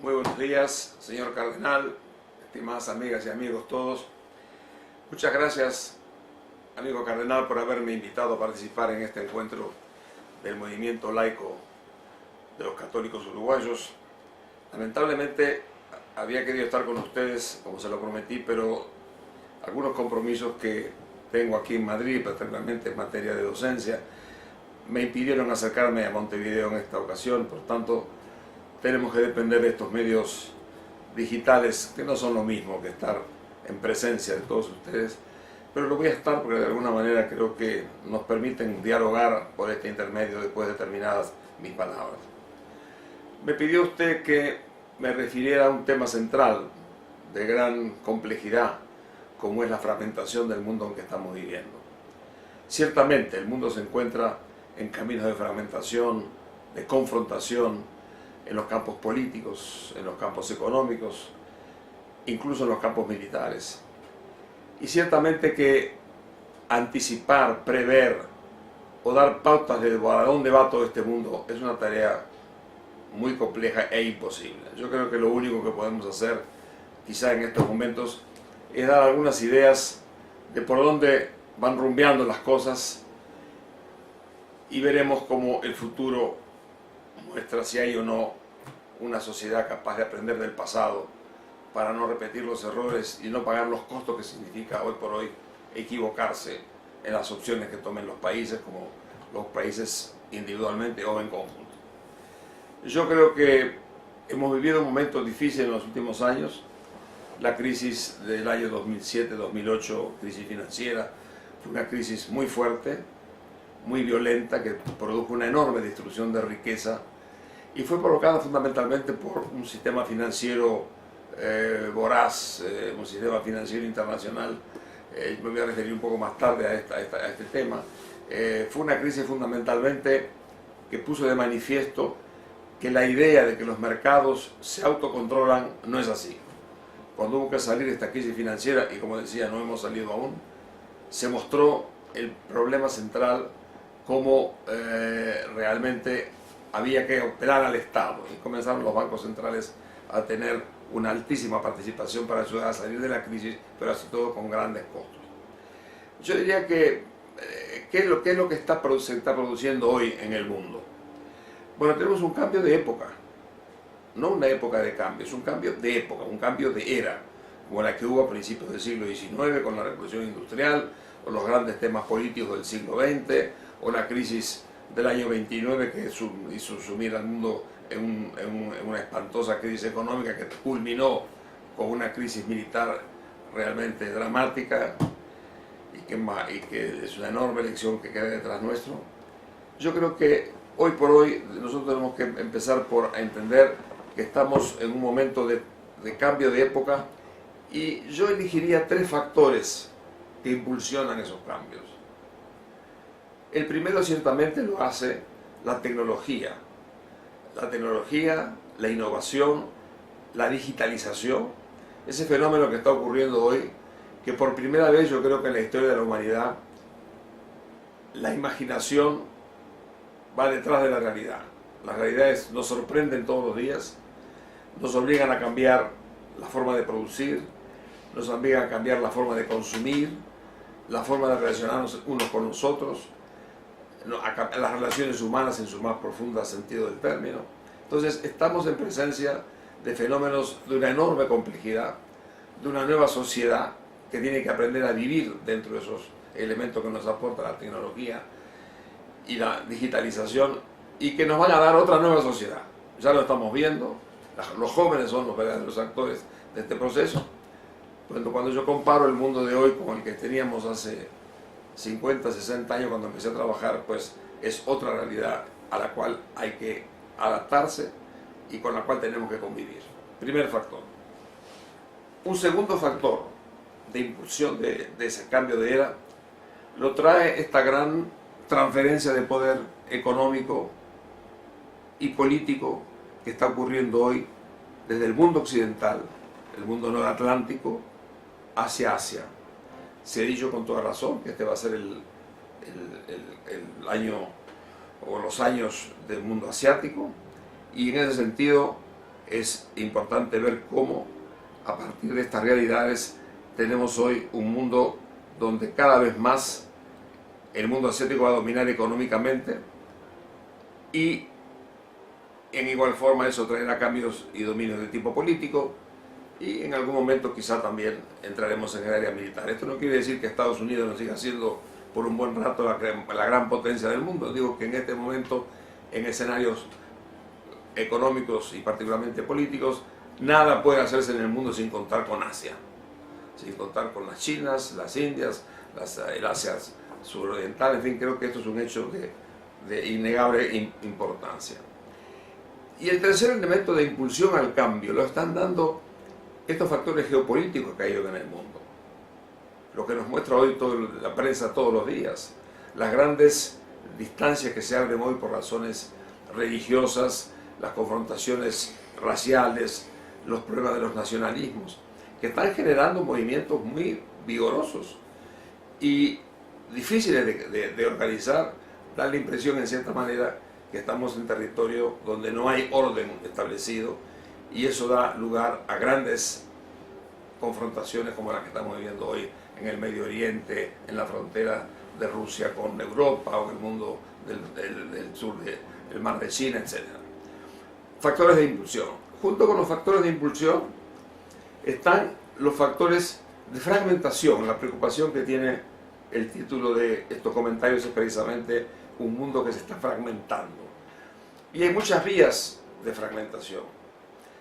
Muy buenos días, señor cardenal, estimadas amigas y amigos todos. Muchas gracias, amigo cardenal, por haberme invitado a participar en este encuentro del movimiento laico de los católicos uruguayos. Lamentablemente había querido estar con ustedes, como se lo prometí, pero algunos compromisos que tengo aquí en Madrid, particularmente en materia de docencia, me impidieron acercarme a Montevideo en esta ocasión. Por tanto, tenemos que depender de estos medios digitales, que no son lo mismo que estar en presencia de todos ustedes, pero lo voy a estar porque de alguna manera creo que nos permiten dialogar por este intermedio después de terminadas mis palabras. Me pidió usted que me refiriera a un tema central de gran complejidad, como es la fragmentación del mundo en que estamos viviendo. Ciertamente el mundo se encuentra en caminos de fragmentación, de confrontación, en los campos políticos, en los campos económicos, incluso en los campos militares. Y ciertamente que anticipar, prever o dar pautas de a dónde va todo este mundo es una tarea muy compleja e imposible. Yo creo que lo único que podemos hacer, quizá en estos momentos, es dar algunas ideas de por dónde van rumbeando las cosas y veremos cómo el futuro muestra si hay o no una sociedad capaz de aprender del pasado para no repetir los errores y no pagar los costos que significa hoy por hoy equivocarse en las opciones que tomen los países, como los países individualmente o en conjunto. Yo creo que hemos vivido un momento difícil en los últimos años. La crisis del año 2007-2008, crisis financiera, fue una crisis muy fuerte, muy violenta, que produjo una enorme destrucción de riqueza y fue provocada fundamentalmente por un sistema financiero voraz, un sistema financiero internacional. Me voy a referir un poco más tarde a este tema. Fue una crisis fundamentalmente que puso de manifiesto que la idea de que los mercados se autocontrolan no es así. Cuando hubo que salir de esta crisis financiera, y como decía, no hemos salido aún, se mostró el problema central, cómo realmente había que operar al Estado, y comenzaron los bancos centrales a tener una altísima participación para ayudar a salir de la crisis, pero así todo con grandes costos. Yo diría que ¿qué es lo que está produciendo hoy en el mundo? Bueno, tenemos un cambio de época, no una época de cambio, es un cambio de época, un cambio de era, como la que hubo a principios del siglo XIX con la revolución industrial, o los grandes temas políticos del siglo XX, o la crisis del año 29 que hizo sumir al mundo en una espantosa crisis económica que culminó con una crisis militar realmente dramática y que es una enorme lección que queda detrás nuestro. Yo creo que hoy por hoy nosotros tenemos que empezar por entender que estamos en un momento de cambio de época, y yo elegiría tres factores que impulsionan esos cambios. El primero ciertamente lo hace la tecnología, la innovación, la digitalización, ese fenómeno que está ocurriendo hoy, que por primera vez yo creo que en la historia de la humanidad la imaginación va detrás de la realidad. Las realidades nos sorprenden todos los días, nos obligan a cambiar la forma de producir, nos obligan a cambiar la forma de consumir, la forma de relacionarnos unos con nosotros, las relaciones humanas en su más profundo sentido del término. Entonces estamos en presencia de fenómenos de una enorme complejidad, de una nueva sociedad que tiene que aprender a vivir dentro de esos elementos que nos aporta la tecnología y la digitalización, y que nos van a dar otra nueva sociedad. Ya lo estamos viendo, los jóvenes son los verdaderos actores de este proceso. Cuando yo comparo el mundo de hoy con el que teníamos hace 50, 60 años cuando empecé a trabajar, pues es otra realidad a la cual hay que adaptarse y con la cual tenemos que convivir. Primer factor. Un segundo factor de impulsión de ese cambio de era lo trae esta gran transferencia de poder económico y político que está ocurriendo hoy desde el mundo occidental, el mundo noratlántico, hacia Asia. Se ha dicho con toda razón que este va a ser el año o los años del mundo asiático, y en ese sentido es importante ver cómo a partir de estas realidades tenemos hoy un mundo donde cada vez más el mundo asiático va a dominar económicamente y en igual forma eso traerá cambios y dominios de tipo político y en algún momento quizá también entraremos en el área militar. Esto no quiere decir que Estados Unidos no siga siendo por un buen rato la gran potencia del mundo. Digo que en este momento, en escenarios económicos y particularmente políticos, nada puede hacerse en el mundo sin contar con Asia, sin contar con las Chinas, las Indias, el Asia suroriental. En fin, creo que esto es un hecho de innegable importancia. Y el tercer elemento de impulsión al cambio lo están dando estos factores geopolíticos que hay hoy en el mundo. Lo que nos muestra hoy la prensa todos los días, las grandes distancias que se abren hoy por razones religiosas, las confrontaciones raciales, los problemas de los nacionalismos, que están generando movimientos muy vigorosos y difíciles de organizar. Da la impresión, en cierta manera, que estamos en territorio donde no hay orden establecido y eso da lugar a grandes confrontaciones como las que estamos viviendo hoy en el Medio Oriente, en la frontera de Rusia con Europa o en el mundo del sur del mar de China, etc. Factores de impulsión. Junto con los factores de impulsión están los factores de fragmentación. La preocupación que tiene el título de estos comentarios es precisamente un mundo que se está fragmentando. Y hay muchas vías de fragmentación.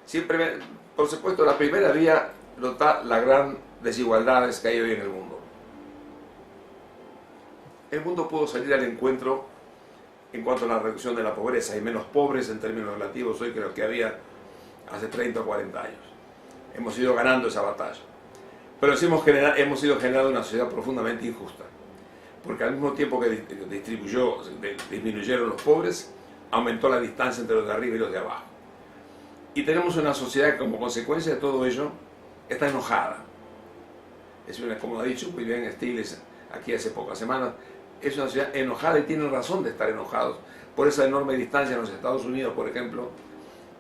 Siempre, por supuesto, la primera vía lo da la gran desigualdades que hay hoy en el mundo. El mundo pudo salir al encuentro en cuanto a la reducción de la pobreza. Hay menos pobres en términos relativos hoy que los que había hace 30 o 40 años. Hemos ido ganando esa batalla. Pero sí hemos ido generando una sociedad profundamente injusta. Porque al mismo tiempo que disminuyeron los pobres, aumentó la distancia entre los de arriba y los de abajo. Y tenemos una sociedad que, como consecuencia de todo ello, está enojada. Es una, como ha dicho muy bien Stiglitz aquí hace pocas semanas, es una sociedad enojada y tienen razón de estar enojados por esa enorme distancia en los Estados Unidos, por ejemplo,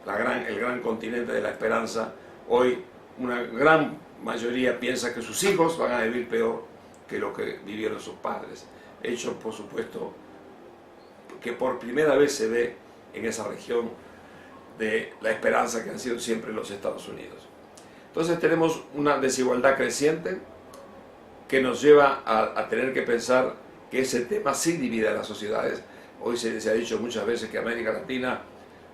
el gran continente de la esperanza. Hoy una gran mayoría piensa que sus hijos van a vivir peor que lo que vivieron sus padres. Hecho, por supuesto, que por primera vez se ve en esa región de la esperanza que han sido siempre los Estados Unidos. Entonces tenemos una desigualdad creciente que nos lleva a tener que pensar que ese tema sí divide a las sociedades. Hoy se ha dicho muchas veces que América Latina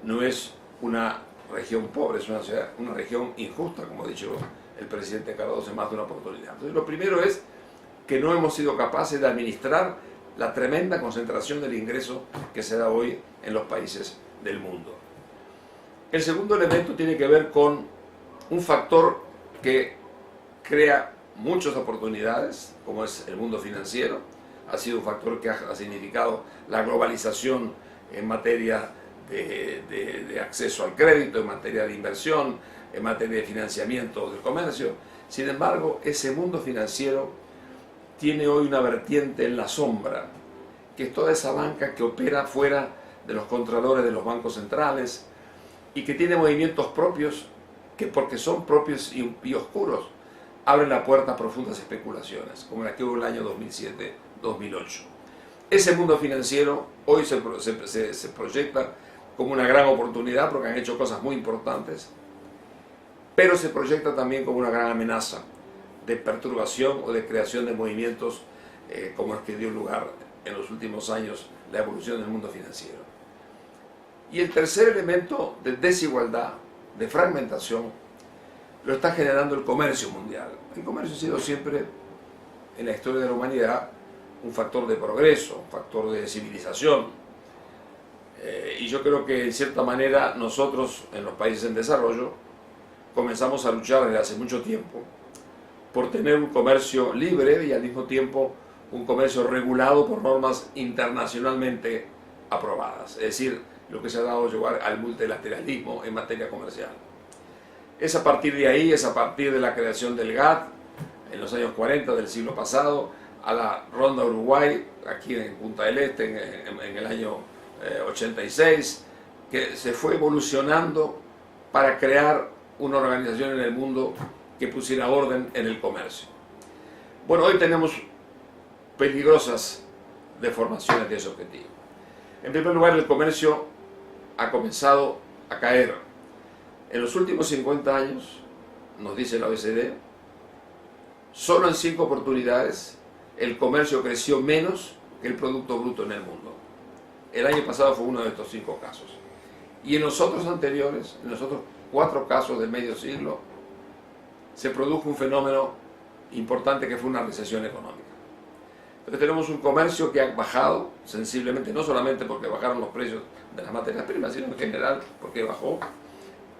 no es una región pobre, es una región injusta, como ha dicho el presidente Cardoso en más de una oportunidad. Entonces lo primero es que no hemos sido capaces de administrar la tremenda concentración del ingreso que se da hoy en los países del mundo. El segundo elemento tiene que ver con un factor que crea muchas oportunidades, como es el mundo financiero. Ha sido un factor que ha significado la globalización en materia de acceso al crédito, en materia de inversión, en materia de financiamiento del comercio. Sin embargo, ese mundo financiero tiene hoy una vertiente en la sombra, que es toda esa banca que opera fuera de los controladores de los bancos centrales y que tiene movimientos propios que, porque son propios y oscuros, abren la puerta a profundas especulaciones, como la que hubo en el año 2007-2008. Ese mundo financiero hoy se proyecta como una gran oportunidad porque han hecho cosas muy importantes, pero se proyecta también como una gran amenaza de perturbación o de creación de movimientos como el que dio lugar en los últimos años la evolución del mundo financiero. Y el tercer elemento de desigualdad, de fragmentación, lo está generando el comercio mundial. El comercio ha sido siempre, en la historia de la humanidad, un factor de progreso, un factor de civilización. Y yo creo que, en cierta manera, nosotros, en los países en desarrollo, comenzamos a luchar desde hace mucho tiempo por tener un comercio libre y, al mismo tiempo, un comercio regulado por normas internacionalmente aprobadas. Es decir, lo que se ha dado lugar al multilateralismo en materia comercial. Es a partir de ahí, es a partir de la creación del GATT en los años 40 del siglo pasado, a la Ronda Uruguay, aquí en Punta del Este, en el año 86, que se fue evolucionando para crear una organización en el mundo que pusiera orden en el comercio. Bueno, hoy tenemos peligrosas deformaciones de ese objetivo. En primer lugar, el comercio ha comenzado a caer. En los últimos 50 años, nos dice la OECD, solo en 5 oportunidades el comercio creció menos que el Producto Bruto en el mundo. El año pasado fue uno de estos 5 casos. Y en los otros anteriores, en los otros 4 casos del medio siglo, se produjo un fenómeno importante que fue una recesión económica. Entonces tenemos un comercio que ha bajado sensiblemente, no solamente porque bajaron los precios de las materias primas, sino en general porque bajó.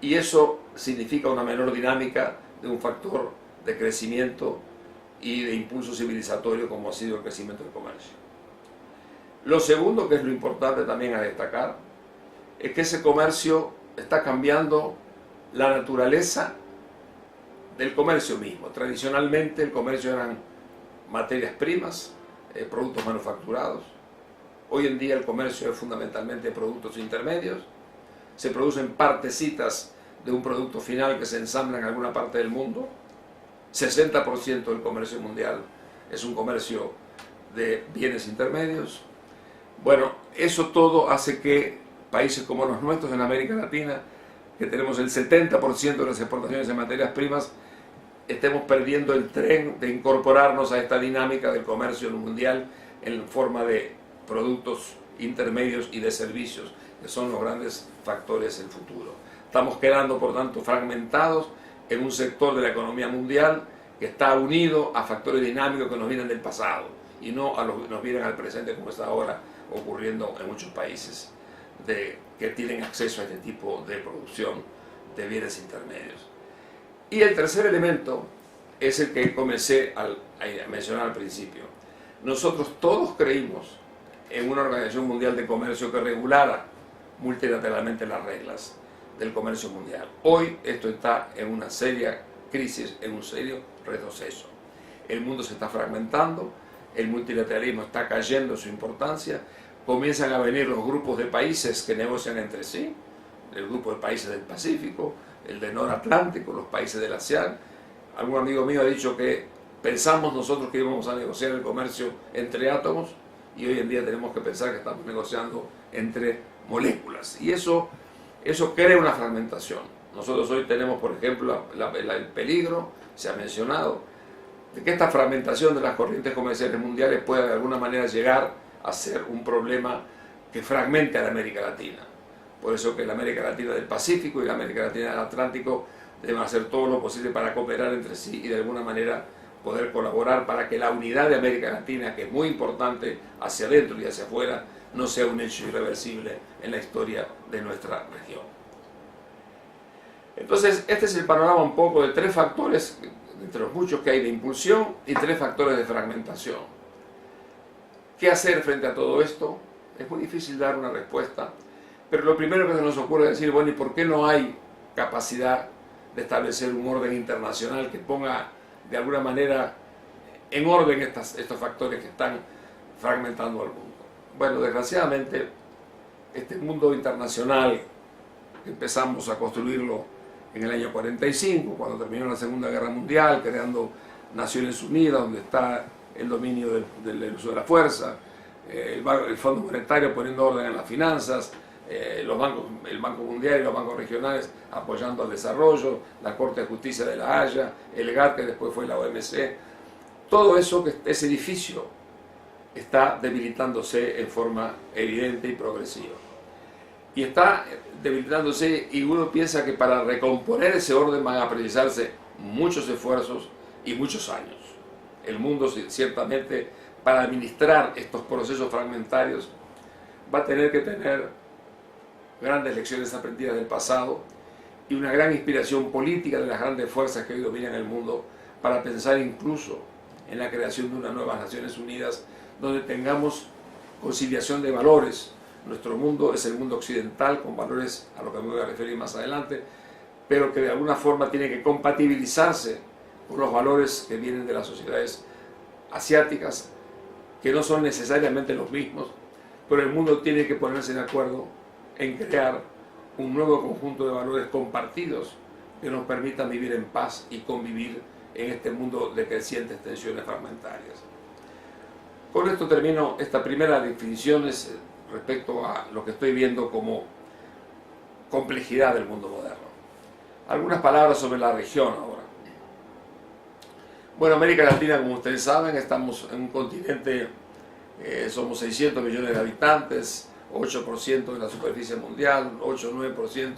Y eso significa una menor dinámica de un factor de crecimiento y de impulso civilizatorio como ha sido el crecimiento del comercio. Lo segundo, que es lo importante también a destacar, es que ese comercio está cambiando la naturaleza del comercio mismo. Tradicionalmente el comercio eran materias primas, productos manufacturados. Hoy en día el comercio es fundamentalmente productos intermedios. Se producen partecitas de un producto final que se ensambla en alguna parte del mundo. 60% del comercio mundial es un comercio de bienes intermedios. Bueno, eso todo hace que países como los nuestros en América Latina, que tenemos el 70% de las exportaciones de materias primas, estemos perdiendo el tren de incorporarnos a esta dinámica del comercio mundial en forma de productos intermedios y de servicios, que son los grandes factores del futuro. Estamos quedando, por tanto, fragmentados en un sector de la economía mundial que está unido a factores dinámicos que nos vienen del pasado y no a los que nos vienen al presente, como está ahora ocurriendo en muchos países que tienen acceso a este tipo de producción de bienes intermedios. Y el tercer elemento es el que comencé a mencionar al principio. Nosotros todos creímos en una Organización Mundial de Comercio que regulara multilateralmente las reglas del comercio mundial. Hoy esto está en una seria crisis, en un serio retroceso. El mundo se está fragmentando, el multilateralismo está cayendo en su importancia, comienzan a venir los grupos de países que negocian entre sí, el grupo de países del Pacífico, el de Noratlántico, los países del ASEAN. Algún amigo mío ha dicho que pensamos nosotros que íbamos a negociar el comercio entre átomos y hoy en día tenemos que pensar que estamos negociando entre moléculas. Y eso crea una fragmentación. Nosotros hoy tenemos, por ejemplo, el peligro, se ha mencionado, de que esta fragmentación de las corrientes comerciales mundiales pueda de alguna manera llegar a ser un problema que fragmente a la América Latina. Por eso que la América Latina del Pacífico y la América Latina del Atlántico deben hacer todo lo posible para cooperar entre sí y de alguna manera poder colaborar para que la unidad de América Latina, que es muy importante hacia adentro y hacia afuera, no sea un hecho irreversible en la historia de nuestra región. Entonces, este es el panorama un poco de 3 factores, entre los muchos que hay de impulsión, y 3 factores de fragmentación. ¿Qué hacer frente a todo esto? Es muy difícil dar una respuesta, pero lo primero que se nos ocurre es decir, bueno, ¿y por qué no hay capacidad de establecer un orden internacional que ponga de alguna manera en orden estos factores que están fragmentando al mundo? Bueno, desgraciadamente, este mundo internacional que empezamos a construirlo en el año 45, cuando terminó la Segunda Guerra Mundial, creando Naciones Unidas, donde está el dominio del uso de la fuerza, el Fondo Monetario poniendo orden en las finanzas, el Banco Mundial y los bancos regionales apoyando al desarrollo, la Corte de Justicia de La Haya, el GATT, que después fue la OMC. Todo eso, ese edificio está debilitándose en forma evidente y progresiva. Y está debilitándose y uno piensa que para recomponer ese orden van a precisarse muchos esfuerzos y muchos años. El mundo ciertamente, para administrar estos procesos fragmentarios, va a tener que tener grandes lecciones aprendidas del pasado y una gran inspiración política de las grandes fuerzas que hoy dominan el mundo para pensar incluso en la creación de unas nuevas Naciones Unidas donde tengamos conciliación de valores. Nuestro mundo es el mundo occidental con valores a los que me voy a referir más adelante, pero que de alguna forma tiene que compatibilizarse con los valores que vienen de las sociedades asiáticas, que no son necesariamente los mismos, pero el mundo tiene que ponerse de acuerdo en crear un nuevo conjunto de valores compartidos que nos permitan vivir en paz y convivir en este mundo de crecientes tensiones fragmentarias. Con esto termino esta primera definición respecto a lo que estoy viendo como complejidad del mundo moderno. Algunas palabras sobre la región ahora. Bueno, América Latina, como ustedes saben, estamos en un continente, somos 600 millones de habitantes, 8% de la superficie mundial, 8-9%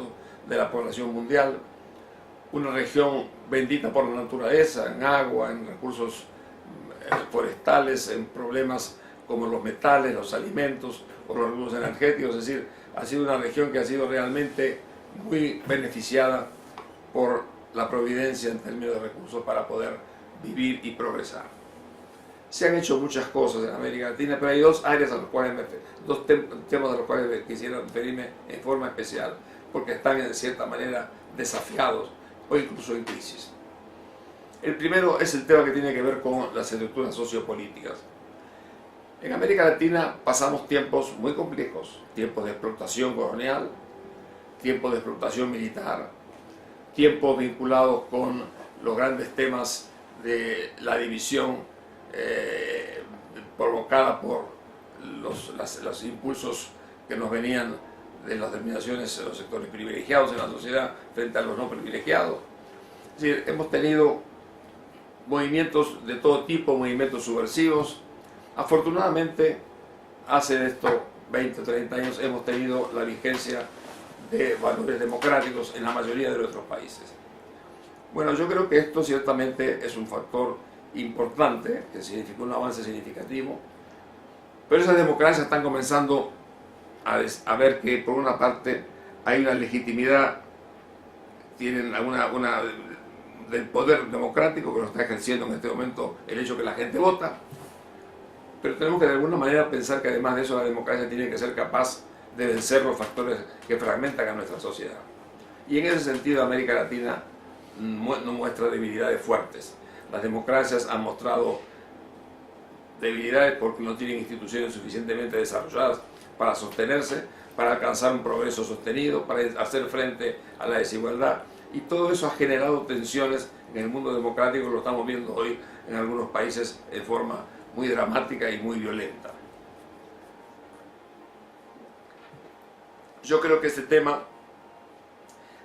de la población mundial, una región bendita por la naturaleza, en agua, en recursos forestales, en problemas como los metales, los alimentos o los recursos energéticos. Es decir, ha sido una región que ha sido realmente muy beneficiada por la providencia en términos de recursos para poder vivir y progresar. Se han hecho muchas cosas en América Latina, pero hay dos áreas a los cuales dos temas a los cuales quisiera referirme en forma especial, porque están de cierta manera desafiados o incluso en crisis. El primero es el tema que tiene que ver con las estructuras sociopolíticas. En América Latina pasamos tiempos muy complejos, tiempos de explotación colonial, tiempos de explotación militar, tiempos vinculados con los grandes temas de la división provocada por los impulsos que nos venían de las determinaciones de los sectores privilegiados en la sociedad frente a los no privilegiados. Es decir, hemos tenido movimientos de todo tipo, movimientos subversivos. Afortunadamente, hace estos 20 o 30 años hemos tenido la vigencia de valores democráticos en la mayoría de nuestros países. Bueno, yo creo que esto ciertamente es un factor importante, que significó un avance significativo, pero esas democracias están comenzando a ver que por una parte hay una legitimidad, tienen una del poder democrático que lo está ejerciendo en este momento el hecho que la gente vota, pero tenemos que de alguna manera pensar que además de eso la democracia tiene que ser capaz de vencer los factores que fragmentan a nuestra sociedad. Y en ese sentido América Latina no muestra debilidades fuertes. Las democracias han mostrado debilidades porque no tienen instituciones suficientemente desarrolladas para sostenerse, para alcanzar un progreso sostenido, para hacer frente a la desigualdad. Y todo eso ha generado tensiones en el mundo democrático, lo estamos viendo hoy en algunos países de forma muy dramática y muy violenta. Yo creo que este tema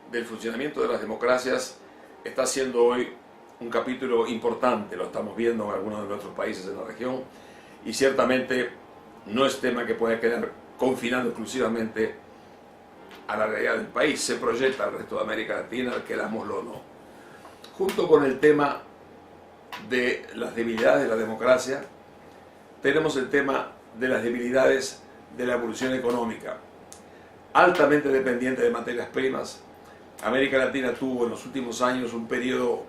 del funcionamiento de las democracias está siendo hoy un capítulo importante, lo estamos viendo en algunos de nuestros países en la región, y ciertamente no es tema que pueda quedar confinado exclusivamente a la realidad del país, se proyecta al resto de América Latina, querámoslo o no. Junto con el tema de las debilidades de la democracia, tenemos el tema de las debilidades de la evolución económica. Altamente dependiente de materias primas, América Latina tuvo en los últimos años un periodo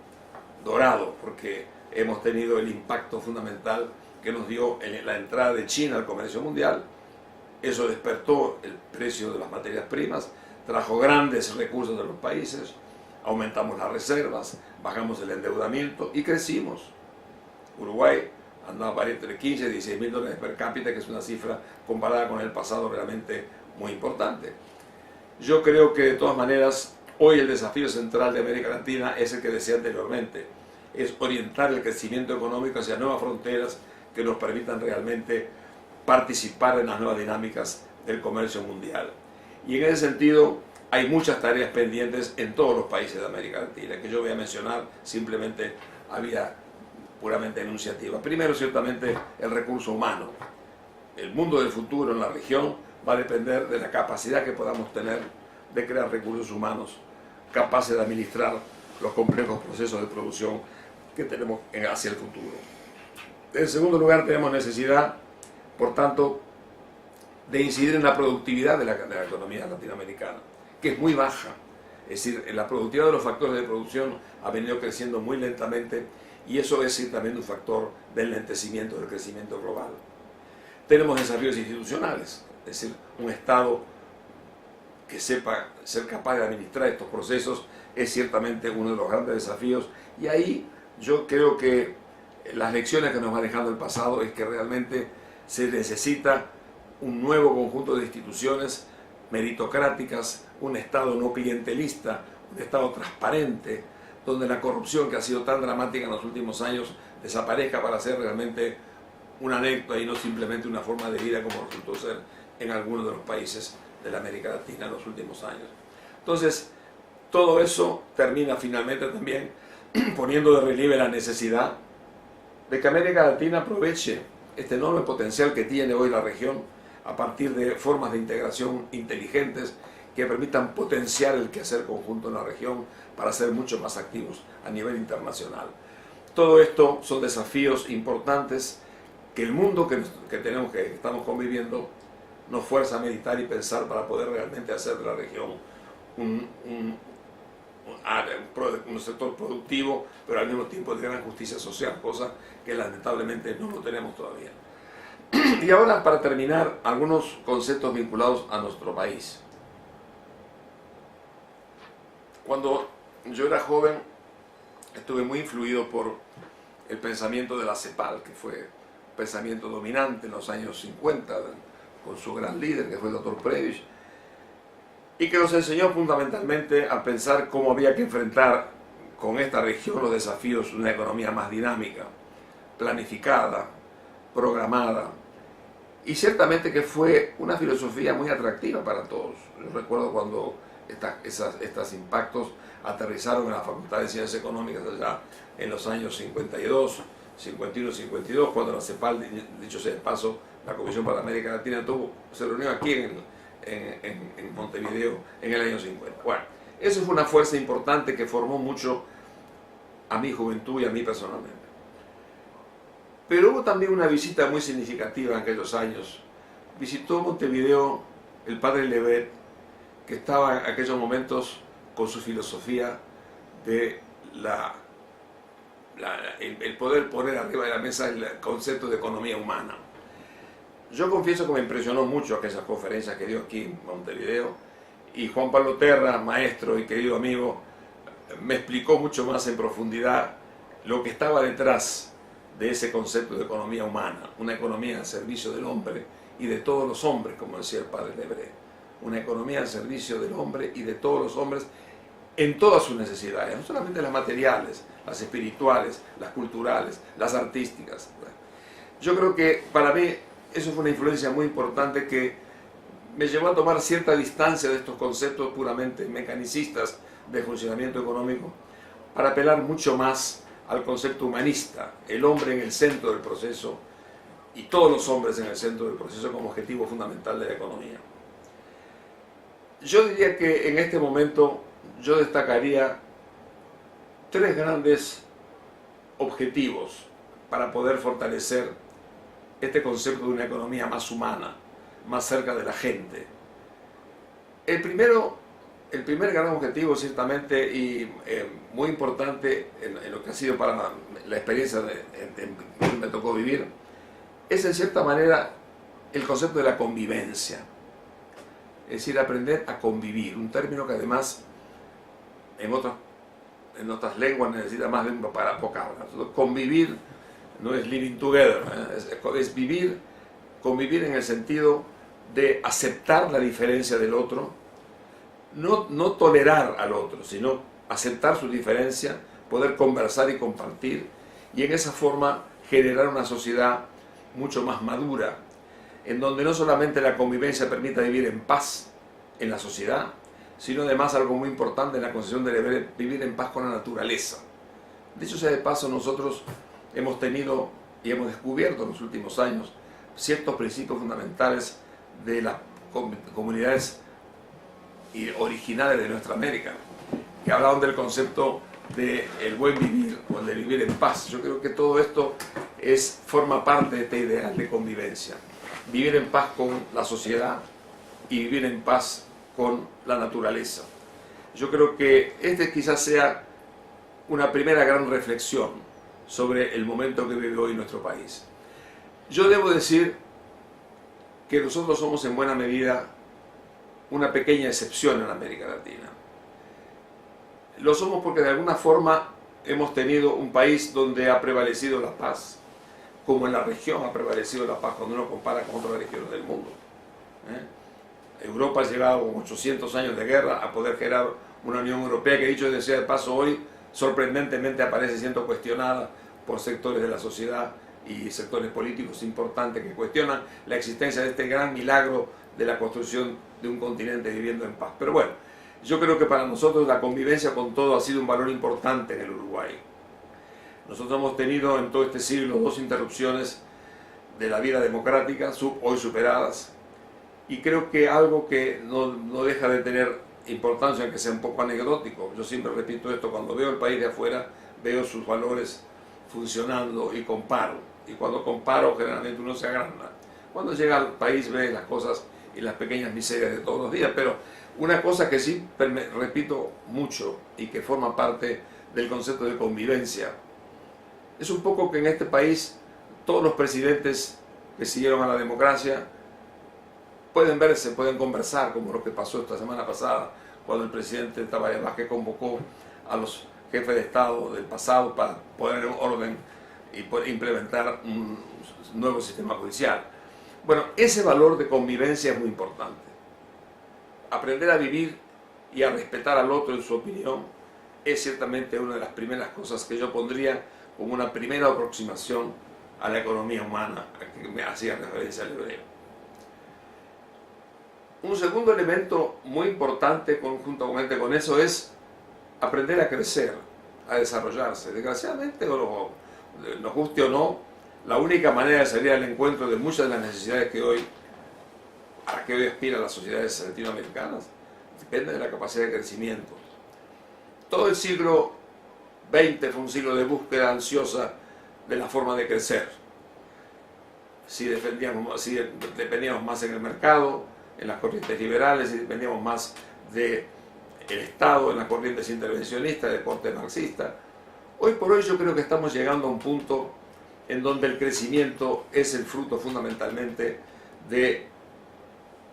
dorado, porque hemos tenido el impacto fundamental que nos dio la entrada de China al comercio mundial. Eso despertó el precio de las materias primas, trajo grandes recursos de los países, aumentamos las reservas, bajamos el endeudamiento y crecimos. Uruguay andaba entre 15 y 16 mil dólares per cápita, que es una cifra comparada con el pasado realmente muy importante. Yo creo que de todas maneras hoy el desafío central de América Latina es el que decía anteriormente, es orientar el crecimiento económico hacia nuevas fronteras que nos permitan realmente participar en las nuevas dinámicas del comercio mundial. Y en ese sentido hay muchas tareas pendientes en todos los países de América Latina, que yo voy a mencionar simplemente a vía puramente enunciativa. Primero, ciertamente, el recurso humano. El mundo del futuro en la región va a depender de la capacidad que podamos tener de crear recursos humanos capaces de administrar los complejos procesos de producción que tenemos hacia el futuro. En segundo lugar, tenemos necesidad, por tanto, de incidir en la productividad de la economía latinoamericana, que es muy baja. Es decir, la productividad de los factores de producción ha venido creciendo muy lentamente y eso es ciertamente un factor del lentecimiento del crecimiento global. Tenemos desafíos institucionales, es decir, un Estado que sepa ser capaz de administrar estos procesos es ciertamente uno de los grandes desafíos, y ahí yo creo que las lecciones que nos va dejando el pasado es que realmente se necesita un nuevo conjunto de instituciones meritocráticas, un Estado no clientelista, un Estado transparente, donde la corrupción que ha sido tan dramática en los últimos años desaparezca para ser realmente una anécdota y no simplemente una forma de vida como resultó ser en algunos de los países de la América Latina en los últimos años. Entonces, todo eso termina finalmente también poniendo de relieve la necesidad de que América Latina aproveche este enorme potencial que tiene hoy la región a partir de formas de integración inteligentes que permitan potenciar el quehacer conjunto en la región para ser mucho más activos a nivel internacional. Todo esto son desafíos importantes que el mundo que estamos conviviendo nos fuerza a meditar y pensar para poder realmente hacer de la región un sector productivo, pero al mismo tiempo de gran justicia social, cosa que lamentablemente no lo tenemos todavía. Y ahora, para terminar, algunos conceptos vinculados a nuestro país. Cuando yo era joven, estuve muy influido por el pensamiento de la CEPAL, que fue un pensamiento dominante en los años 50, con su gran líder, que fue el Dr. Prebisch, y que nos enseñó fundamentalmente a pensar cómo había que enfrentar con esta región los desafíos de una economía más dinámica, planificada, programada, y ciertamente que fue una filosofía muy atractiva para todos. Yo recuerdo cuando estos impactos aterrizaron en la Facultad de Ciencias Económicas allá en los años 52, 51, 52, cuando la CEPAL, dicho sea de paso, la Comisión para América Latina se reunió aquí en Montevideo en el año 50. Bueno, eso fue una fuerza importante que formó mucho a mi juventud y a mí personalmente. Pero hubo también una visita muy significativa en aquellos años. Visitó Montevideo el padre Lebret, que estaba en aquellos momentos con su filosofía de el poder poner arriba de la mesa el concepto de economía humana. Yo confieso que me impresionó mucho aquellas conferencias que dio aquí en Montevideo, y Juan Pablo Terra, maestro y querido amigo, me explicó mucho más en profundidad lo que estaba detrás de ese concepto de economía humana, una economía al servicio del hombre y de todos los hombres, como decía el padre Lebret, una economía al servicio del hombre y de todos los hombres en todas sus necesidades, no solamente las materiales, las espirituales, las culturales, las artísticas. Yo creo que para mí eso fue una influencia muy importante que me llevó a tomar cierta distancia de estos conceptos puramente mecanicistas de funcionamiento económico para apelar mucho más al concepto humanista, el hombre en el centro del proceso y todos los hombres en el centro del proceso como objetivo fundamental de la economía. Yo diría que en este momento yo destacaría tres grandes objetivos para poder fortalecer este concepto de una economía más humana, más cerca de la gente. El primer gran objetivo, ciertamente, y muy importante en lo que ha sido para la experiencia que me tocó vivir, es en cierta manera el concepto de la convivencia. Es decir, aprender a convivir, un término que además en otras lenguas necesita más de para vocablo. Convivir no es living together, es convivir en el sentido de aceptar la diferencia del otro, no tolerar al otro, sino aceptar su diferencia, poder conversar y compartir, y en esa forma generar una sociedad mucho más madura, en donde no solamente la convivencia permita vivir en paz en la sociedad, sino además algo muy importante en la concepción de vivir en paz con la naturaleza. Dicho sea de paso, nosotros hemos tenido y hemos descubierto en los últimos años ciertos principios fundamentales de las comunidades originales de nuestra América, que hablaban del concepto del buen vivir o el de vivir en paz. Yo creo que todo esto forma parte de este ideal de convivencia. Vivir en paz con la sociedad y vivir en paz con la naturaleza. Yo creo que este quizás sea una primera gran reflexión sobre el momento que vive hoy nuestro país. Yo debo decir que nosotros somos en buena medida una pequeña excepción en América Latina. Lo somos porque de alguna forma hemos tenido un país donde ha prevalecido la paz, como en la región ha prevalecido la paz cuando uno compara con otras regiones del mundo. Europa ha llegado con 800 años de guerra a poder generar una Unión Europea que, dicho sea de paso, hoy sorprendentemente aparece siendo cuestionada por sectores de la sociedad y sectores políticos importantes que cuestionan la existencia de este gran milagro de la construcción de un continente viviendo en paz. Pero bueno, yo creo que para nosotros la convivencia con todo ha sido un valor importante en el Uruguay. Nosotros hemos tenido en todo este siglo 2 interrupciones de la vida democrática, hoy superadas, y creo que algo que no deja de tener importancia, aunque sea un poco anecdótico. Yo siempre repito esto: cuando veo el país de afuera, veo sus valores funcionando y comparo. Y cuando comparo, generalmente uno se agranda. Cuando llega al país, ve las cosas y las pequeñas miserias de todos los días. Pero una cosa que sí repito mucho y que forma parte del concepto de convivencia, es un poco que en este país todos los presidentes que siguieron a la democracia pueden verse, pueden conversar, como lo que pasó esta semana pasada, cuando el presidente Tabaré Vázquez convocó a los jefes de Estado del pasado para poner en orden y poder implementar un nuevo sistema judicial. Bueno, ese valor de convivencia es muy importante. Aprender a vivir y a respetar al otro en su opinión es ciertamente una de las primeras cosas que yo pondría como una primera aproximación a la economía humana a que me hacía referencia el hebreo. Un segundo elemento muy importante conjuntamente con eso es aprender a crecer, a desarrollarse. Desgraciadamente, nos guste o no, la única manera de salir al encuentro de muchas de las necesidades a las que hoy aspiran las sociedades latinoamericanas depende de la capacidad de crecimiento. Todo el siglo XX fue un siglo de búsqueda ansiosa de la forma de crecer. Si dependíamos más en el mercado, en las corrientes liberales, y dependíamos más del Estado, en las corrientes intervencionistas de corte marxista. Hoy por hoy yo creo que estamos llegando a un punto en donde el crecimiento es el fruto fundamentalmente de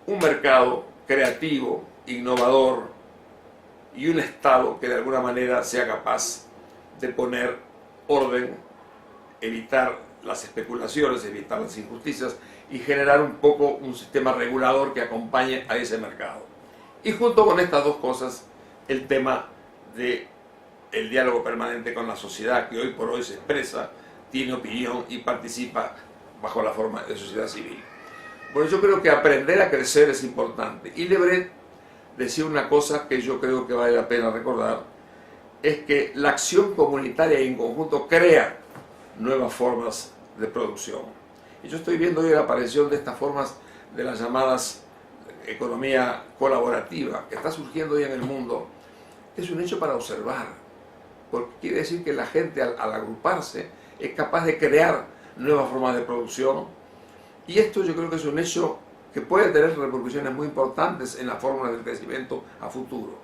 un mercado creativo, innovador, y un Estado que de alguna manera sea capaz de poner orden, evitar las especulaciones, evitar las injusticias y generar un poco un sistema regulador que acompañe a ese mercado. Y junto con estas dos cosas, el tema del diálogo permanente con la sociedad, que hoy por hoy se expresa, tiene opinión y participa bajo la forma de sociedad civil. Bueno, yo creo que aprender a crecer es importante. Y Le Bret decía una cosa que yo creo que vale la pena recordar, es que la acción comunitaria en conjunto crea nuevas formas de producción. Y yo estoy viendo hoy la aparición de estas formas de las llamadas economía colaborativa, que está surgiendo hoy en el mundo. Es un hecho para observar, porque quiere decir que la gente al agruparse es capaz de crear nuevas formas de producción, y esto yo creo que es un hecho que puede tener repercusiones muy importantes en la fórmula del crecimiento a futuro.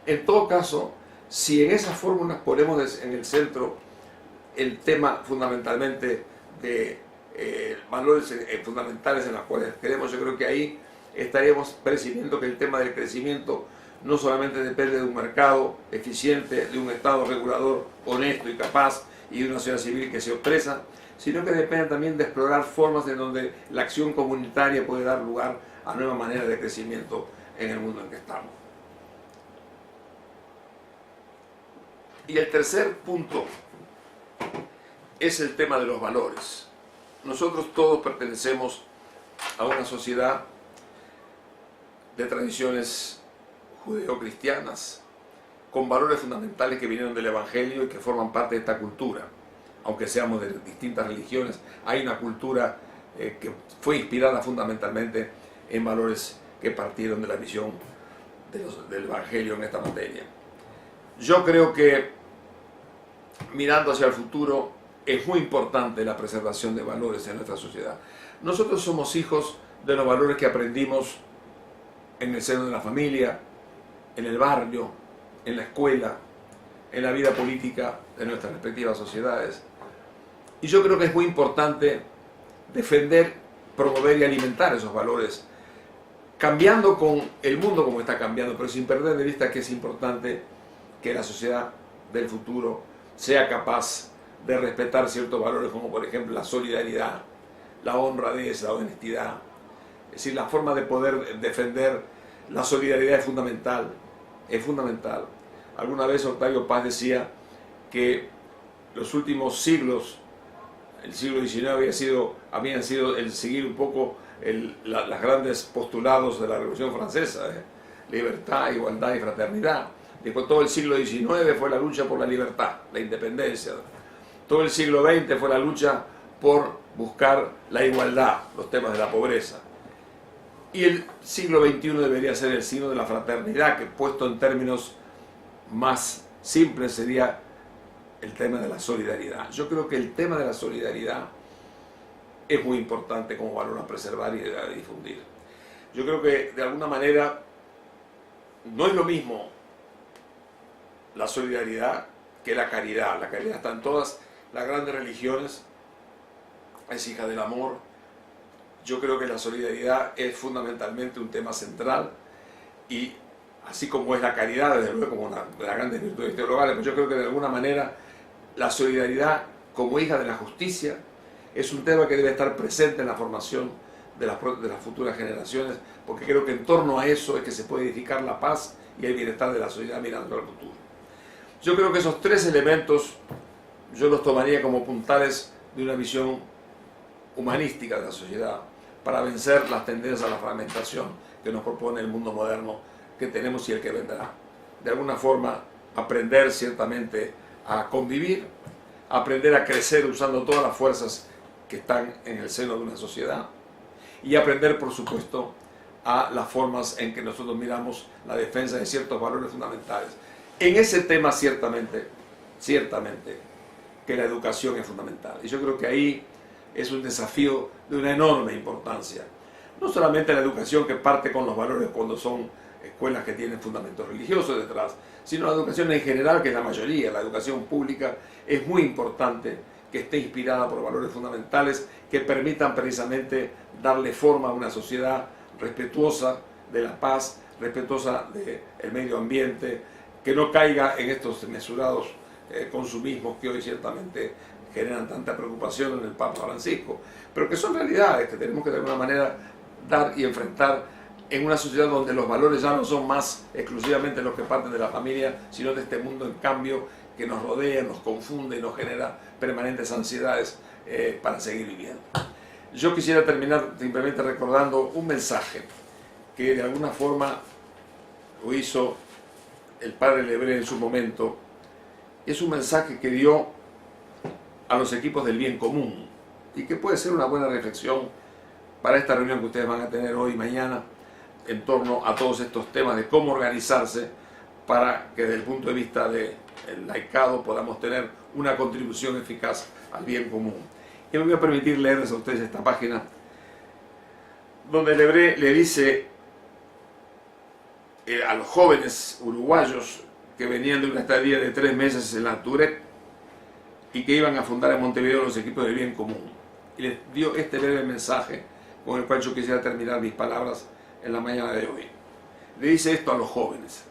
En todo caso, si en esas fórmulas ponemos en el centro el tema fundamentalmente de valores fundamentales en los cuales creemos, yo creo que ahí estaríamos percibiendo que el tema del crecimiento no solamente depende de un mercado eficiente, de un Estado regulador honesto y capaz y de una sociedad civil que se expresa, sino que depende también de explorar formas en donde la acción comunitaria puede dar lugar a nuevas maneras de crecimiento en el mundo en que estamos. Y el tercer punto es el tema de los valores. Nosotros todos pertenecemos a una sociedad de tradiciones judeo-cristianas, con valores fundamentales que vinieron del Evangelio y que forman parte de esta cultura. Aunque seamos de distintas religiones, hay una cultura que fue inspirada fundamentalmente en valores que partieron de la visión del Evangelio en esta materia. Yo creo que, mirando hacia el futuro, es muy importante la preservación de valores en nuestra sociedad. Nosotros somos hijos de los valores que aprendimos en el seno de la familia, en el barrio, en la escuela, en la vida política de nuestras respectivas sociedades. Y yo creo que es muy importante defender, promover y alimentar esos valores, cambiando con el mundo como está cambiando, pero sin perder de vista que es importante que la sociedad del futuro sea capaz de respetar ciertos valores como por ejemplo la solidaridad, la honradez, la honestidad, decir, la forma de poder defender la solidaridad es fundamental, es fundamental. Alguna vez Octavio Paz decía que los últimos siglos, el siglo XIX habían sido el seguir un poco los grandes postulados de la Revolución Francesa, libertad, igualdad y fraternidad. Después todo el siglo XIX fue la lucha por la libertad, la independencia. Todo el siglo XX fue la lucha por buscar la igualdad, los temas de la pobreza. Y el siglo XXI debería ser el signo de la fraternidad, que puesto en términos más simples sería el tema de la solidaridad. Yo creo que el tema de la solidaridad es muy importante como valor a preservar y a difundir. Yo creo que de alguna manera no es lo mismo la solidaridad que la caridad. La caridad está en todas las grandes religiones, es hija del amor. Yo creo que la solidaridad es fundamentalmente un tema central y así como es la caridad, desde luego, como una de las grandes virtudes teologales, pues yo creo que de alguna manera la solidaridad como hija de la justicia es un tema que debe estar presente en la formación de las futuras generaciones, porque creo que en torno a eso es que se puede edificar la paz y el bienestar de la sociedad mirando al futuro. Yo creo que esos tres elementos yo los tomaría como puntales de una visión humanística de la sociedad para vencer las tendencias a la fragmentación que nos propone el mundo moderno que tenemos y el que vendrá. De alguna forma, aprender ciertamente a convivir, aprender a crecer usando todas las fuerzas que están en el seno de una sociedad y aprender, por supuesto, a las formas en que nosotros miramos la defensa de ciertos valores fundamentales. En ese tema, ciertamente, que la educación es fundamental. Y yo creo que ahí es un desafío de una enorme importancia. No solamente la educación que parte con los valores cuando son escuelas que tienen fundamentos religiosos detrás, sino la educación en general, que es la mayoría. La educación pública es muy importante que esté inspirada por valores fundamentales que permitan precisamente darle forma a una sociedad respetuosa de la paz, respetuosa del medio ambiente, que no caiga en estos mesurados consumismos que hoy ciertamente generan tanta preocupación en el Papa Francisco, pero que son realidades que tenemos que de alguna manera dar y enfrentar en una sociedad donde los valores ya no son más exclusivamente los que parten de la familia, sino de este mundo en cambio que nos rodea, nos confunde y nos genera permanentes ansiedades para seguir viviendo. Yo quisiera terminar simplemente recordando un mensaje que de alguna forma lo hizo el padre Lebré en su momento. Es un mensaje que dio a los equipos del bien común y que puede ser una buena reflexión para esta reunión que ustedes van a tener hoy y mañana en torno a todos estos temas de cómo organizarse para que desde el punto de vista del laicado podamos tener una contribución eficaz al bien común. Y me voy a permitir leerles a ustedes esta página donde Lebré le dice a los jóvenes uruguayos que venían de una estadía de 3 meses en la Tourette y que iban a fundar en Montevideo los equipos del bien común. Y les dio este breve mensaje con el cual yo quisiera terminar mis palabras en la mañana de hoy. Le dice esto a los jóvenes: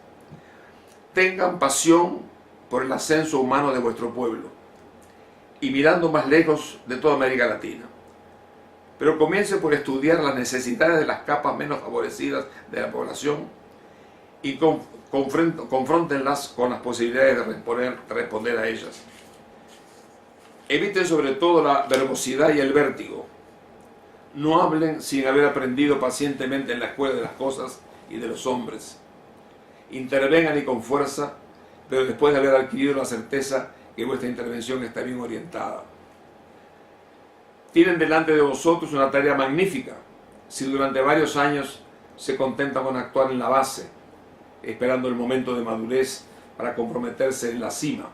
tengan pasión por el ascenso humano de vuestro pueblo y mirando más lejos de toda América Latina. Pero comiencen por estudiar las necesidades de las capas menos favorecidas de la población y confróntenlas con las posibilidades de responder a ellas. Eviten sobre todo la verbosidad y el vértigo. No hablen sin haber aprendido pacientemente en la escuela de las cosas y de los hombres. Intervengan y con fuerza, pero después de haber adquirido la certeza que vuestra intervención está bien orientada. Tienen delante de vosotros una tarea magnífica si durante varios años se contentan con actuar en la base, esperando el momento de madurez para comprometerse en la cima.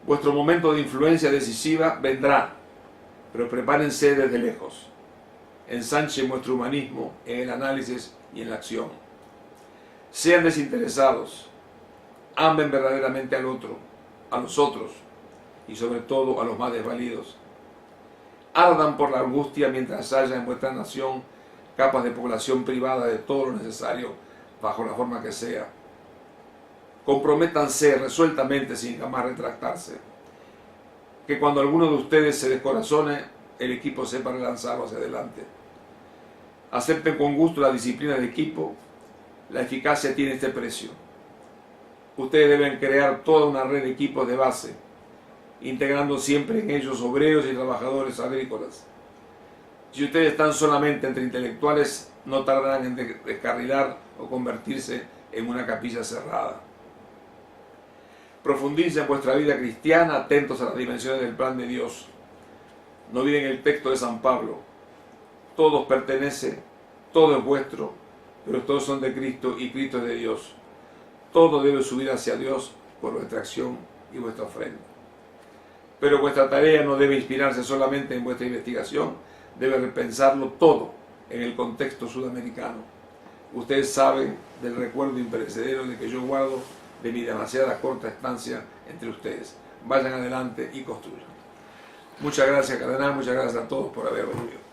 Vuestro momento de influencia decisiva vendrá, pero prepárense desde lejos. Ensanchen vuestro humanismo en el análisis y en la acción. Sean desinteresados, amen verdaderamente al otro, a los otros y sobre todo a los más desvalidos. Ardan por la angustia mientras haya en vuestra nación capas de población privada de todo lo necesario bajo la forma que sea. Comprométanse resueltamente sin jamás retractarse. Que cuando alguno de ustedes se descorazone, el equipo sepa relanzarlo hacia adelante. Acepten con gusto la disciplina de equipo. La eficacia tiene este precio. Ustedes deben crear toda una red de equipos de base, integrando siempre en ellos obreros y trabajadores agrícolas. Si ustedes están solamente entre intelectuales, no tardarán en descarrilar o convertirse en una capilla cerrada. Profundicen en vuestra vida cristiana, atentos a las dimensiones del plan de Dios. No olviden el texto de San Pablo. Todo os pertenece, todo es vuestro, pero todos son de Cristo y Cristo es de Dios. Todo debe subir hacia Dios por vuestra acción y vuestra ofrenda. Pero vuestra tarea no debe inspirarse solamente en vuestra investigación, debe repensarlo todo en el contexto sudamericano. Ustedes saben del recuerdo imperecedero de que yo guardo de mi demasiada corta estancia entre ustedes. Vayan adelante y construyan. Muchas gracias, cardenal, muchas gracias a todos por haber venido.